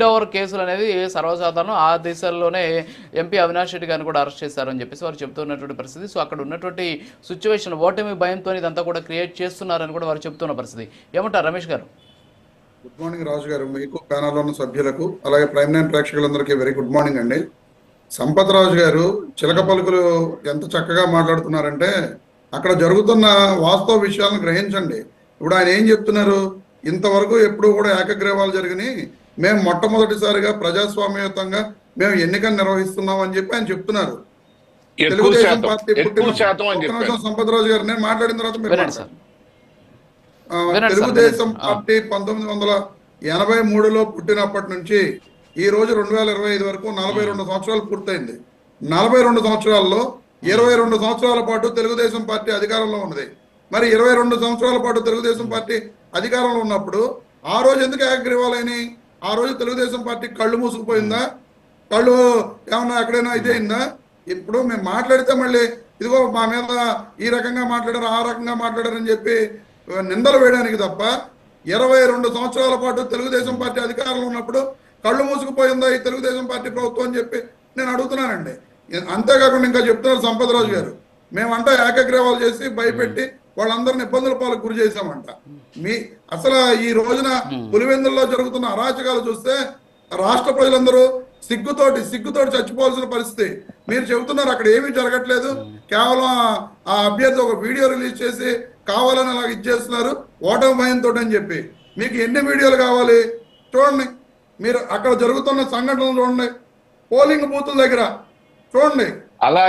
Speed over కేసులు అనేది సర్వసాధారణం. ఆ దిశలోనే ఎంపీ అవినాష్ రెడ్డి గారిని కూడా అరెస్ట్ చేశారని చెప్పేసి వారు చెప్తున్నటువంటి పరిస్థితి. సో అక్కడ ఉన్నటువంటి సిచ్యువేషన్ ఓటమి భయంతో ఇదంతా కూడా క్రియేట్ చేస్తున్నారని కూడా వారు చెప్తున్న పరిస్థితి. ఏమంటారు రమేష్ గారు? గుడ్ మార్నింగ్ రాజు గారు, మీకు ప్యానల్లో ఉన్న సభ్యులకు అలాగే ప్రైమ్ నైన్ ప్రేక్షకులందరికీ వెరీ గుడ్ మార్నింగ్ అండి. సంపత్ రాజు గారు చిలక పలుకులు ఎంత చక్కగా మాట్లాడుతున్నారంటే అక్కడ జరుగుతున్న వాస్తవ విషయాలను గ్రహించండి. ఇప్పుడు ఆయన ఏం చెప్తున్నారు, ఇంతవరకు ఎప్పుడు కూడా ఏకగ్రీవాలు జరిగినాయి, మేము మొట్టమొదటిసారిగా ప్రజాస్వామ్యయుతంగా మేము ఎన్నికలు నిర్వహిస్తున్నాం అని చెప్పి ఆయన చెప్తున్నారు. తెలుగుదేశం పార్టీ పుట్టిన సంపత్ రాజు గారు నేను మాట్లాడిన తర్వాత మీరు తెలుగుదేశం పార్టీ 1983లో పుట్టినప్పటి నుంచి ఈ రోజు 2025 వరకు 42 సంవత్సరాలు పూర్తయింది. 42 సంవత్సరాల్లో 22 సంవత్సరాల పాటు తెలుగుదేశం పార్టీ అధికారంలో ఉన్నది. మరి 22 సంవత్సరాల పాటు తెలుగుదేశం పార్టీ అధికారంలో ఉన్నప్పుడు ఆ రోజు ఎందుకు ఏకగ్రీవాలని? ఆ రోజు తెలుగుదేశం పార్టీ కళ్ళు మూసుకుపోయిందా? కళ్ళు ఏమన్నా ఎక్కడైనా ఇదైందా? ఇప్పుడు మేము మాట్లాడితే మళ్ళీ ఇదిగో మా మీద ఈ రకంగా మాట్లాడారు, ఆ రకంగా మాట్లాడారని చెప్పి నిందలు వేయడానికి తప్ప 22 సంవత్సరాల పాటు తెలుగుదేశం పార్టీ అధికారంలో ఉన్నప్పుడు కళ్ళు మూసుకుపోయిందా ఈ తెలుగుదేశం పార్టీ ప్రభుత్వం అని చెప్పి నేను అడుగుతున్నానండి. అంతేకాకుండా ఇంకా చెప్తున్నారు సంపత్ రాజు గారు, మేమంట ఏకగ్రీవాలు చేసి భయపెట్టి వాళ్ళందరిని ఇబ్బందుల పాలకు గురి చేశామంట. అసలు ఈ రోజున పులివెందుల్లో జరుగుతున్న అరాచకాలు చూస్తే రాష్ట్ర ప్రజలందరూ సిగ్గుతోటి చచ్చిపోవాల్సిన పరిస్థితి. మీరు చెబుతున్నారు అక్కడ ఏమీ జరగట్లేదు, కేవలం ఆ అభ్యర్థి ఒక వీడియో రిలీజ్ చేసి కావాలని అలాగ ఇచ్చేస్తున్నారు ఓటమి భయంతో అని చెప్పి. మీకు ఎన్ని వీడియోలు కావాలి చూడండి, మీరు అక్కడ జరుగుతున్న సంఘటనలు చూడండి, పోలింగ్ బూతుల దగ్గర చూడండి. అలా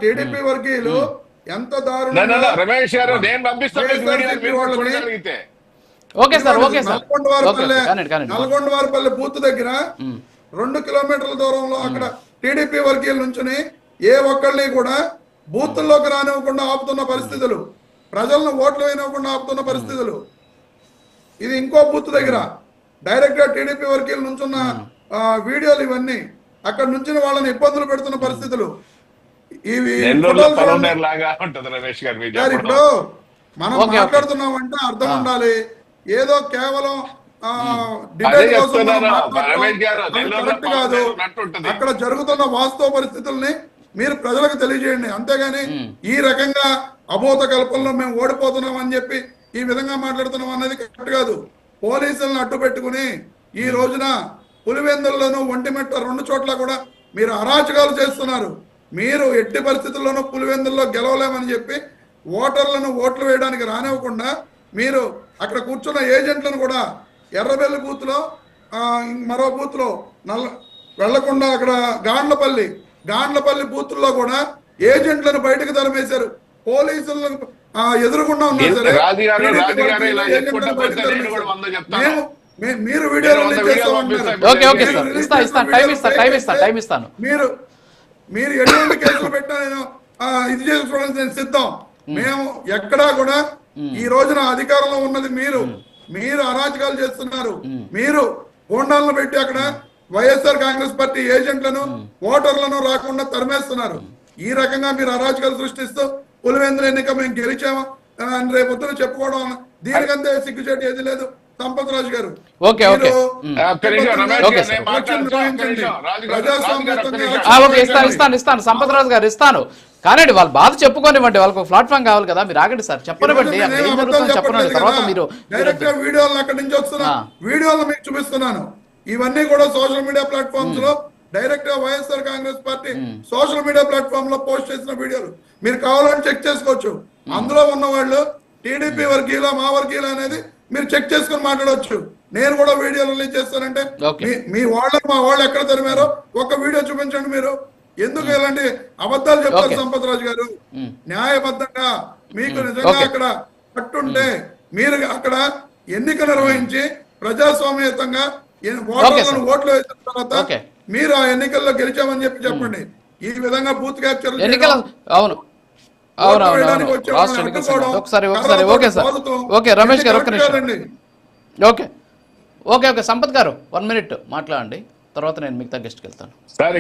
టీడీపీ వర్గీయులు ఎంత దారుణంగా నల్గొండవారిపల్లి బూత్ దగ్గర 2 కిలోమీటర్ల దూరంలో అక్కడ టీడీపీ వర్గీయుల నుంచుని ఏ ఒక్కళ్ళని కూడా బూతుల్లోకి రానివ్వకుండా ఆపుతున్న పరిస్థితులు, ప్రజలను ఓట్లు వేయనివ్వకుండా ఆపుతున్న పరిస్థితులు. ఇది ఇంకో బూత్ దగ్గర డైరెక్ట్ గా టీడీపీ వర్గీయుల నుంచున్న వీడియోలు ఇవన్నీ, అక్కడ నుంచి వాళ్ళని ఇబ్బందులు పెడుతున్న పరిస్థితులు ఇవి. ఇప్పుడు మనం మాట్లాడుతున్నామంటే అర్థం ఉండాలి. ఏదో కేవలం కరెక్ట్ కాదు, అక్కడ జరుగుతున్న వాస్తవ పరిస్థితుల్ని మీరు ప్రజలకు తెలియజేయండి. అంతేగాని ఈ రకంగా అబోధ కల్పనలో మేము ఓడిపోతున్నాం అని చెప్పి ఈ విధంగా మాట్లాడుతున్నాం అనేది కరెక్ట్ కాదు. పోలీసులను అడ్డు పెట్టుకుని ఈ రోజున పులివెందుల్లోనూ ఒంటిమిట్ట 2 చోట్ల కూడా మీరు అరాచకాలు చేస్తున్నారు. మీరు ఎట్టి పరిస్థితుల్లోనూ పులివెందుల్లో గెలవలేమని చెప్పి ఓటర్లను ఓట్లు వేయడానికి రానివ్వకుండా మీరు అక్కడ కూర్చున్న ఏజెంట్లను కూడా ఎర్రబెల్లి బూత్ లో మరో బూత్ లో వెళ్లకుండా అక్కడ గాండ్లపల్లి బూత్లో కూడా ఏజెంట్లను బయటకు తరిమేశారు. పోలీసులను ఎదురుకుండా ఉన్నారు. మీరు వీడియో మీరు ఎటువంటి కేసులు పెట్టా నేను ఇది చేసుకోవడానికి నేను సిద్ధం. మేము ఎక్కడా కూడా ఈ రోజున అధికారంలో ఉన్నది మీరు అరాచకాలు చేస్తున్నారు. మీరు గోండాలను పెట్టి అక్కడ వైఎస్ఆర్ కాంగ్రెస్ పార్టీ ఏజెంట్లను ఓటర్లను రాకుండా తరిమేస్తున్నారు. ఈ రకంగా మీరు అరాచకాలు సృష్టిస్తూ పులివెందుల ఎన్నిక మేము గెలిచాము రేపొద్దున చెప్పుకోవడం దీనికంతే సిగ్గుచేటు ఏది లేదు. సంపత్ రాజు గారు ఇస్తాను సంపత్ రాజు గారు ఇస్తాను కానీ వాళ్ళ బాధ చెప్పుకోనివ్వండి, వాళ్ళకి ప్లాట్ఫామ్ కావాలి కదా. మీరు ఆగండి సార్, చెప్పనివ్వండి చెప్పండి. తర్వాత మీరు వీడియోలు అక్కడి నుంచి వస్తున్నా వీడియోలు మీకు చూపిస్తున్నాను. ఇవన్నీ కూడా సోషల్ మీడియా ప్లాట్ఫామ్స్ లో డైరెక్ట్ గా YSR Congress party social media platform లో పోస్ట్ చేసిన వీడియోలు మీరు కావాలని చెక్ చేసుకోవచ్చు. అందులో ఉన్న వాళ్ళు టీడీపీ వర్గీయుల మా వర్గీయుల అనేది మీరు చెక్ చేసుకుని మాట్లాడవచ్చు. నేను కూడా వీడియో రిలీజ్ చేస్తానంటే మీ వాళ్ళు మా వాళ్ళు ఎక్కడ తరిమారో ఒక వీడియో చూపించండి. మీరు ఎందుకు ఇలాంటి అబద్ధాలు చెప్తారు సంపత్ రాజు గారు? న్యాయబద్ధంగా మీకు నిజంగా అక్కడ పట్టుంటే మీరు అక్కడ ఎన్నిక నిర్వహించి ప్రజాస్వామ్యయుతంగా ఓటర్లను ఓట్లు వేసిన తర్వాత మీరు ఆ ఎన్నికల్లో గెలిచామని చెప్పండి. ఈ విధంగా బూత్ క్యాప్చర్ సంపత్ గారు 1 minute మాట్లాడండి. తర్వాత నేను మిగతా గెస్ట్కి వెళ్తాను. సార్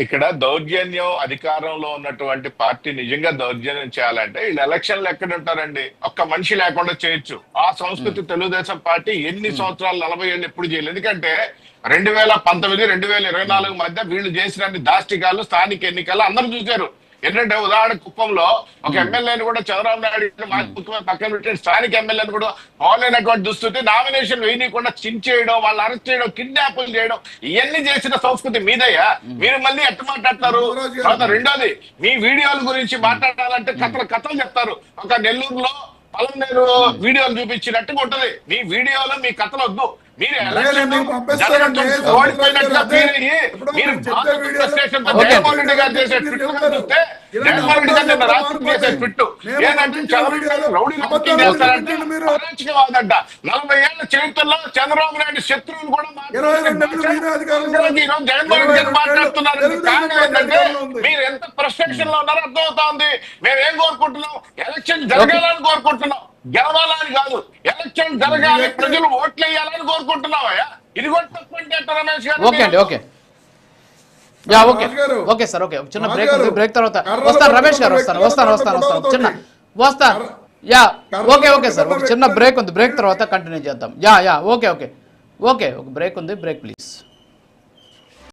ఇక్కడ దౌర్జన్యం అధికారంలో ఉన్నటువంటి పార్టీ నిజంగా దౌర్జన్యం చేయాలంటే వీళ్ళు ఎలక్షన్లు ఎక్కడ ఉంటారండి? ఒక్క మనిషి లేకుండా చేయొచ్చు. ఆ సంస్కృతి తెలుగుదేశం పార్టీ ఎన్ని సంవత్సరాలు 40 ఏళ్ళు ఎప్పుడు చేయలేదు. ఎందుకంటే 2019, 2024 మధ్య వీళ్ళు చేసిన దాష్టికాలు స్థానిక ఎన్నికలు అందరూ చూశారు. ఏంటంటే ఉదాహరణ కుప్పంలో ఒక ఎమ్మెల్యేని కూడా చంద్రబాబు నాయుడు మాజీ ముఖ్యమంత్రి పక్కన పెట్టి స్థానిక ఎమ్మెల్యేని కూడా పోలేనటువంటి దుస్థితి, నామినేషన్ వేయకుండా చించేయడం, వాళ్ళని అరెస్ట్ చేయడం, కిడ్నాపులు చేయడం, ఇవన్నీ చేసిన సంస్కృతి మీదయ్యా. మీరు మళ్ళీ ఎట్లా మాట్లాడతారు? తర్వాత రెండోది, మీ వీడియోల గురించి మాట్లాడాలంటే కథలు చెప్తారు. ఒక నెల్లూరులో పలమనేరు వీడియోలు చూపించినట్టుగా ఉంటది. మీ వీడియోలో మీ కథలు వద్దు. మీరు ఓడిపోయినట్టుగా మీరు జగన్మోహన్ రెడ్డి గారు చేసే ట్విట్ చూస్తే జగన్మోహన్ రెడ్డి గారు నిన్న రాత్రి చేసే ట్విట్ ఏంటంటే చంద్రబాబు రౌడీ చేస్తారంటే అరాచకవాదంట. 40 ఏళ్ల చరిత్రలో చంద్రబాబు నాయుడు శత్రువులు కూడా జగన్మోహన్ రెడ్డి గారు మాట్లాడుతున్నారు. కారణం ఏంటంటే మీరు ఎంత ఫ్రస్ట్రేషన్ లో ఉన్నారో అర్థమవుతా ఉంది. మేము ఏం కోరుకుంటున్నాం? ఎలక్షన్ జరగాలని కోరుకుంటున్నాం, గెలవాలని కాదు. ఎలక్షన్ జరగాలి, ప్రజలు ఓట్లు వేయాలని కోరుకుంటున్నావయ్యా. ఇది కూడా తప్పండి అంట రమేష్ గారు. ఓకే అండి, ఓకే ఓకే సార్, ఓకే. చిన్న బ్రేక్ తర్వాత వస్తాను రమేష్ గారు, వస్తాను చిన్న వస్తాను. ఓకే సార్, ఒక చిన్న బ్రేక్ ఉంది, బ్రేక్ తర్వాత కంటిన్యూ చేద్దాం. ఓకే ఒక బ్రేక్ ఉంది, బ్రేక్ ప్లీజ్.